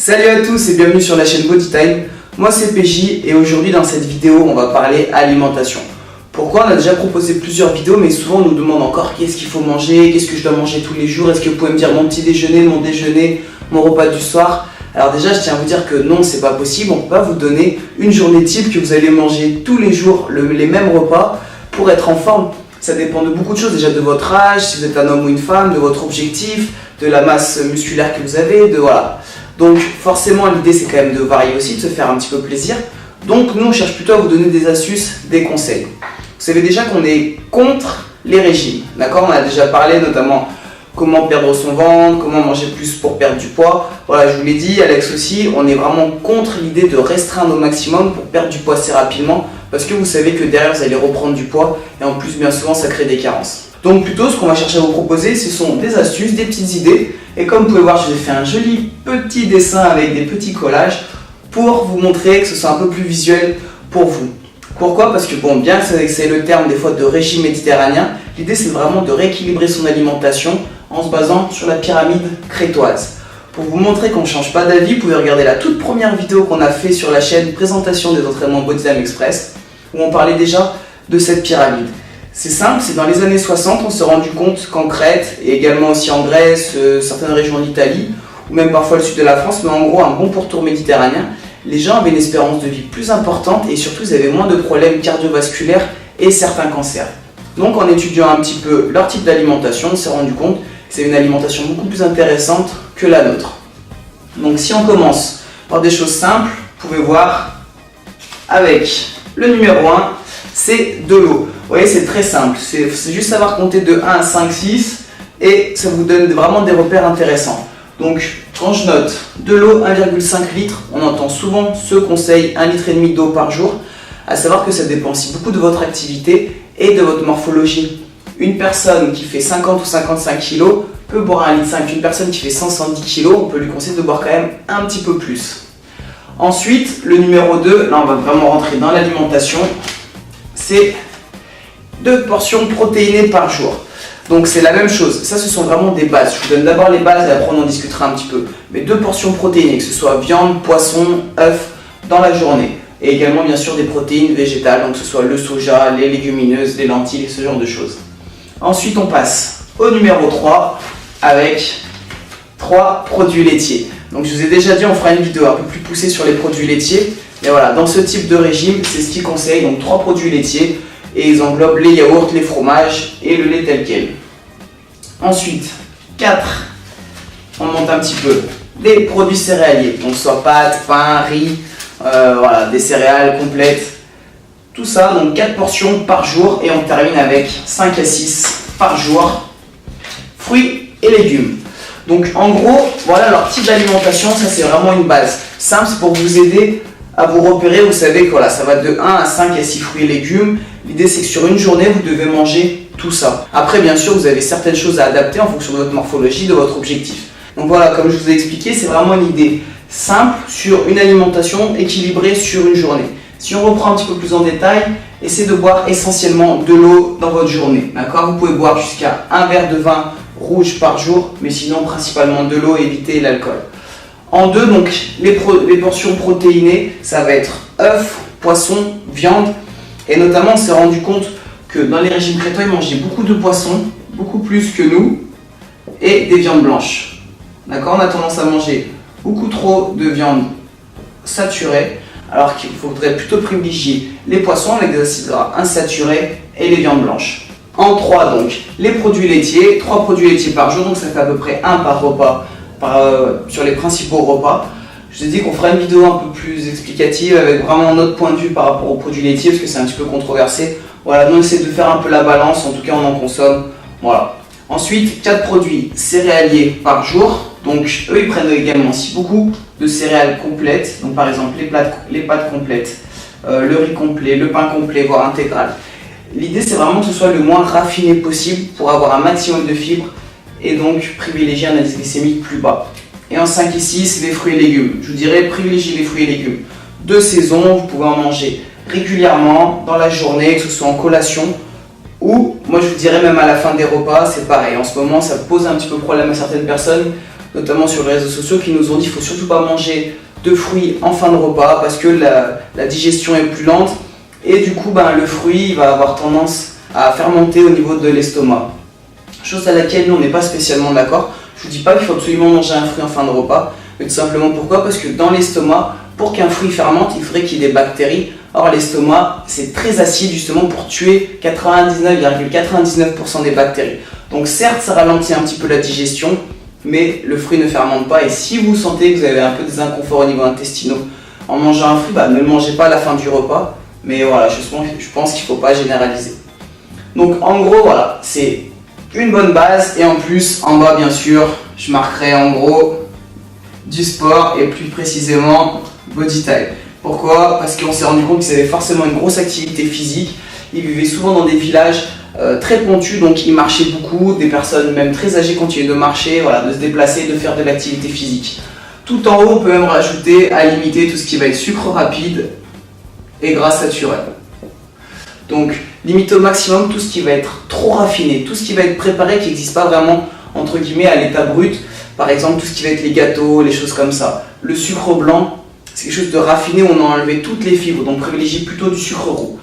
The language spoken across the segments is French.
Salut à tous et bienvenue sur la chaîne Bodytime. Moi c'est PJ et aujourd'hui dans cette vidéo on va parler alimentation. Pourquoi? On a déjà proposé plusieurs vidéos mais souvent on nous demande encore qu'est-ce qu'il faut manger, qu'est-ce que je dois manger tous les jours, est-ce que vous pouvez me dire mon petit déjeuner, mon déjeuner, mon repas du soir? Alors déjà je tiens à vous dire que non, c'est pas possible, on ne peut pas vous donner une journée type que vous allez manger tous les jours les mêmes repas pour être en forme. Ça dépend de beaucoup de choses, déjà de votre âge, si vous êtes un homme ou une femme, de votre objectif, de la masse musculaire que vous avez, voilà. Donc forcément l'idée c'est quand même de varier aussi, de se faire un petit peu plaisir. Donc nous on cherche plutôt à vous donner des astuces, des conseils. Vous savez déjà qu'on est contre les régimes, d'accord? On a déjà parlé notamment comment perdre son ventre, comment manger plus pour perdre du poids. Voilà, je vous l'ai dit, Alex aussi, on est vraiment contre l'idée de restreindre au maximum pour perdre du poids assez rapidement parce que vous savez que derrière vous allez reprendre du poids et en plus bien souvent ça crée des carences. Donc plutôt ce qu'on va chercher à vous proposer ce sont des astuces, des petites idées et comme vous pouvez voir je vous ai fait un joli petit dessin avec des petits collages pour vous montrer que ce soit un peu plus visuel pour vous. Pourquoi? Parce que bon, bien que c'est le terme des fois de régime méditerranéen, l'idée c'est vraiment de rééquilibrer son alimentation en se basant sur la pyramide crétoise. Pour vous montrer qu'on ne change pas d'avis, vous pouvez regarder la toute première vidéo qu'on a fait sur la chaîne présentation des entraînements Bodytime Express où on parlait déjà de cette pyramide. C'est simple, c'est dans les années 60, on s'est rendu compte qu'en Crète et également aussi en Grèce, certaines régions d'Italie ou même parfois le sud de la France, mais en gros un bon pourtour méditerranéen, les gens avaient une espérance de vie plus importante et surtout ils avaient moins de problèmes cardiovasculaires et certains cancers. Donc en étudiant un petit peu leur type d'alimentation, on s'est rendu compte que c'est une alimentation beaucoup plus intéressante que la nôtre. Donc si on commence par des choses simples, vous pouvez voir avec le numéro 1, c'est de l'eau. Vous voyez, c'est très simple, c'est juste savoir compter de 1 à 5, 6 et ça vous donne vraiment des repères intéressants. Donc quand je note de l'eau 1,5 litre, on entend souvent ce conseil 1,5 litre d'eau par jour, à savoir que ça dépend aussi beaucoup de votre activité et de votre morphologie. Une personne qui fait 50 ou 55 kg peut boire 1,5 litre. Une personne qui fait 170 kg, on peut lui conseiller de boire quand même un petit peu plus. Ensuite, le numéro 2, là on va vraiment rentrer dans l'alimentation, c'est 2 portions protéinées par jour. Donc c'est la même chose, ça ce sont vraiment des bases. Je vous donne d'abord les bases et après on en discutera un petit peu. Mais 2 portions protéinées, que ce soit viande, poisson, œufs dans la journée. Et également bien sûr des protéines végétales, donc que ce soit le soja, les légumineuses, les lentilles, ce genre de choses. Ensuite on passe au numéro 3 avec 3 produits laitiers. Donc je vous ai déjà dit, on fera une vidéo un peu plus poussée sur les produits laitiers. Mais voilà, dans ce type de régime, c'est ce qu'ils conseillent, donc 3 produits laitiers. Et ils englobent les yaourts, les fromages et le lait tel quel. Ensuite, 4, on monte un petit peu, des produits céréaliers, donc soit pâtes, pain, riz, voilà, des céréales complètes. Tout ça, donc 4 portions par jour et on termine avec 5 à 6 par jour. Fruits et légumes. Donc en gros, voilà leur type d'alimentation, ça c'est vraiment une base. Simple, c'est pour vous aider à vous repérer, vous savez que voilà, ça va de 1 à 5 à 6 fruits et légumes. L'idée c'est que sur une journée, vous devez manger tout ça. Après, bien sûr, vous avez certaines choses à adapter en fonction de votre morphologie, de votre objectif. Donc voilà, comme je vous ai expliqué, c'est vraiment une idée simple sur une alimentation équilibrée sur une journée. Si on reprend un petit peu plus en détail, essayez de boire essentiellement de l'eau dans votre journée. D'accord? Vous pouvez boire jusqu'à un verre de vin rouge par jour, mais sinon principalement de l'eau et éviter l'alcool. En 2, donc les portions protéinées, ça va être œufs, poissons, viande. Et notamment, on s'est rendu compte que dans les régimes crétois, ils mangeaient beaucoup de poissons, beaucoup plus que nous, et des viandes blanches. D'accord? On a tendance à manger beaucoup trop de viande saturée, alors qu'il faudrait plutôt privilégier les poissons avec des acides gras insaturés et les viandes blanches. En 3, donc, les produits laitiers, 3 produits laitiers par jour, donc ça fait à peu près 1 par repas sur les principaux repas. Je vous ai dit qu'on fera une vidéo un peu plus explicative avec vraiment notre point de vue par rapport aux produits laitiers parce que c'est un petit peu controversé. Voilà, nous on essaie de faire un peu la balance, en tout cas on en consomme. Voilà. Ensuite, 4 produits céréaliers par jour. Donc eux ils prennent également aussi beaucoup de céréales complètes. Donc par exemple les pâtes complètes, le riz complet, le pain complet, voire intégral. L'idée c'est vraiment que ce soit le moins raffiné possible pour avoir un maximum de fibres et donc privilégier un indice glycémique plus bas. Et en 5 et 6, les fruits et légumes. Je vous dirais privilégier les fruits et légumes de saison, vous pouvez en manger régulièrement dans la journée, que ce soit en collation ou, moi je vous dirais même à la fin des repas, c'est pareil. En ce moment, ça pose un petit peu problème à certaines personnes notamment sur les réseaux sociaux, qui nous ont dit qu'il ne faut surtout pas manger de fruits en fin de repas parce que la digestion est plus lente et du coup le fruit va avoir tendance à fermenter au niveau de l'estomac. Chose à laquelle nous on n'est pas spécialement d'accord. Je ne vous dis pas qu'il faut absolument manger un fruit en fin de repas, mais tout simplement pourquoi? Parce que dans l'estomac, pour qu'un fruit fermente, il faudrait qu'il y ait des bactéries. Or l'estomac, c'est très acide justement pour tuer 99,99% des bactéries. Donc certes, ça ralentit un petit peu la digestion, mais le fruit ne fermente pas. Et si vous sentez que vous avez un peu des inconforts au niveau intestinaux en mangeant un fruit, ne le mangez pas à la fin du repas. Mais voilà, je pense qu'il ne faut pas généraliser. Donc en gros, voilà, c'est une bonne base. Et en plus, en bas, bien sûr, je marquerai en gros du sport et plus précisément body type. Pourquoi? Parce qu'on s'est rendu compte qu'ils avaient forcément une grosse activité physique. Ils vivaient souvent dans des villages très pentus, donc ils marchaient beaucoup. Des personnes même très âgées continuaient de marcher, voilà, de se déplacer, de faire de l'activité physique. Tout en haut, on peut même rajouter à limiter tout ce qui va être sucre rapide et gras naturel. Donc limiter au maximum tout ce qui va être trop raffiné, tout ce qui va être préparé, qui n'existe pas vraiment entre guillemets à l'état brut. Par exemple tout ce qui va être les gâteaux, les choses comme ça. Le sucre blanc, c'est quelque chose de raffiné où on a enlevé toutes les fibres, donc privilégiez plutôt du sucre roux.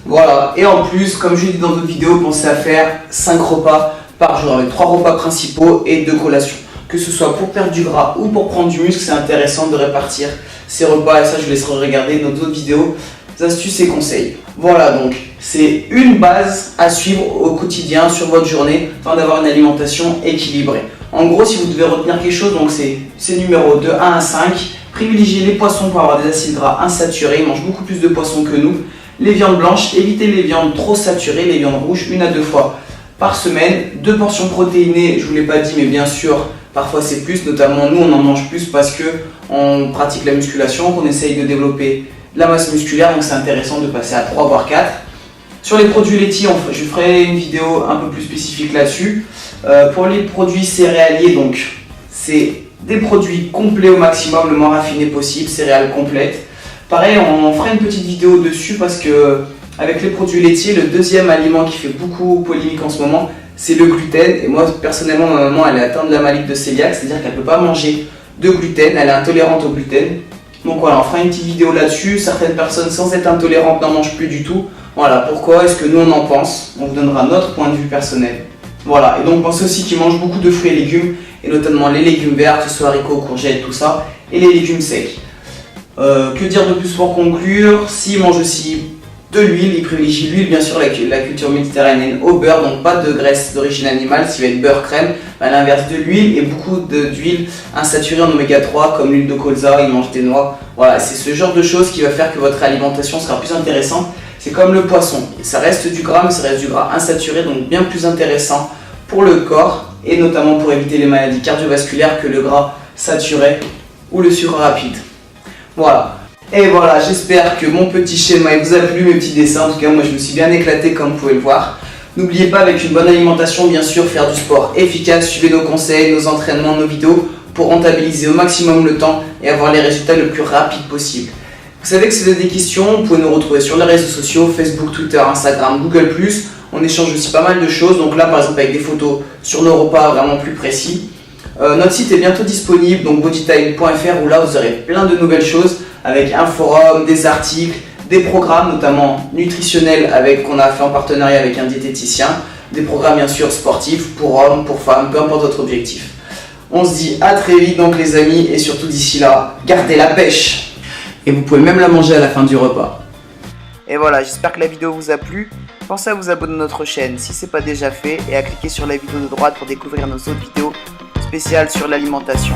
Voilà, et en plus, comme je l'ai dit dans d'autres vidéos, pensez à faire 5 repas par jour, avec 3 repas principaux et 2 collations. Que ce soit pour perdre du gras ou pour prendre du muscle, c'est intéressant de répartir ces repas, et ça je vous laisserai regarder dans d'autres vidéos, astuces et conseils. Voilà, donc c'est une base à suivre au quotidien sur votre journée afin d'avoir une alimentation équilibrée. En gros, si vous devez retenir quelque chose, donc c'est numéro de 1 à 5. Privilégiez les poissons pour avoir des acides gras insaturés. Ils mangent beaucoup plus de poissons que nous. Les viandes blanches, évitez les viandes trop saturées, les viandes rouges 1 à 2 fois par semaine. 2 portions protéinées, je ne vous l'ai pas dit, mais bien sûr, parfois c'est plus. Notamment nous, on en mange plus parce qu'on pratique la musculation, qu'on essaye de développer de la masse musculaire. Donc c'est intéressant de passer à 3 voire 4. Sur les produits laitiers, je ferai une vidéo un peu plus spécifique là-dessus. Pour les produits céréaliers, donc c'est des produits complets au maximum, le moins raffiné possible, céréales complètes. Pareil, on fera une petite vidéo dessus parce que avec les produits laitiers, le deuxième aliment qui fait beaucoup polémique en ce moment, c'est le gluten. Et moi personnellement, ma maman elle est atteinte de la maladie de cœliaque, c'est-à-dire qu'elle ne peut pas manger de gluten, elle est intolérante au gluten. Donc voilà, on fera une petite vidéo là-dessus. Certaines personnes sans être intolérantes n'en mangent plus du tout. Voilà, pourquoi est-ce que nous on en pense? On vous donnera notre point de vue personnel. Voilà, et donc pensez aussi qu'ils mangent beaucoup de fruits et légumes, et notamment les légumes verts, que ce soit haricots, courgettes, tout ça, et les légumes secs. Que dire de plus pour conclure? S'ils mangent aussi de l'huile, ils privilégient l'huile, bien sûr la culture méditerranéenne au beurre, donc pas de graisse d'origine animale, ce qui va être beurre crème, à l'inverse de l'huile, et beaucoup d'huile insaturée en oméga 3, comme l'huile de colza, ils mangent des noix. Voilà, c'est ce genre de choses qui va faire que votre alimentation sera plus intéressante. C'est comme le poisson, ça reste du gras, mais ça reste du gras insaturé, donc bien plus intéressant pour le corps, et notamment pour éviter les maladies cardiovasculaires que le gras saturé ou le sucre rapide. Voilà, et voilà, j'espère que mon petit schéma vous a plu, mes petits dessins. En tout cas, moi je me suis bien éclaté comme vous pouvez le voir. N'oubliez pas, avec une bonne alimentation, bien sûr, faire du sport efficace, suivez nos conseils, nos entraînements, nos vidéos pour rentabiliser au maximum le temps et avoir les résultats le plus rapide possible. Vous savez que si vous avez des questions, vous pouvez nous retrouver sur les réseaux sociaux, Facebook, Twitter, Instagram, Google+. On échange aussi pas mal de choses, donc là par exemple avec des photos sur nos repas vraiment plus précis. Notre site est bientôt disponible, donc bodytime.fr, où là vous aurez plein de nouvelles choses avec un forum, des articles, des programmes notamment nutritionnels qu'on a fait en partenariat avec un diététicien, des programmes bien sûr sportifs pour hommes, pour femmes, peu importe votre objectif. On se dit à très vite donc les amis, et surtout d'ici là, gardez la pêche! Et vous pouvez même la manger à la fin du repas. Et voilà, j'espère que la vidéo vous a plu. Pensez à vous abonner à notre chaîne si ce n'est pas déjà fait et à cliquer sur la vidéo de droite pour découvrir nos autres vidéos spéciales sur l'alimentation.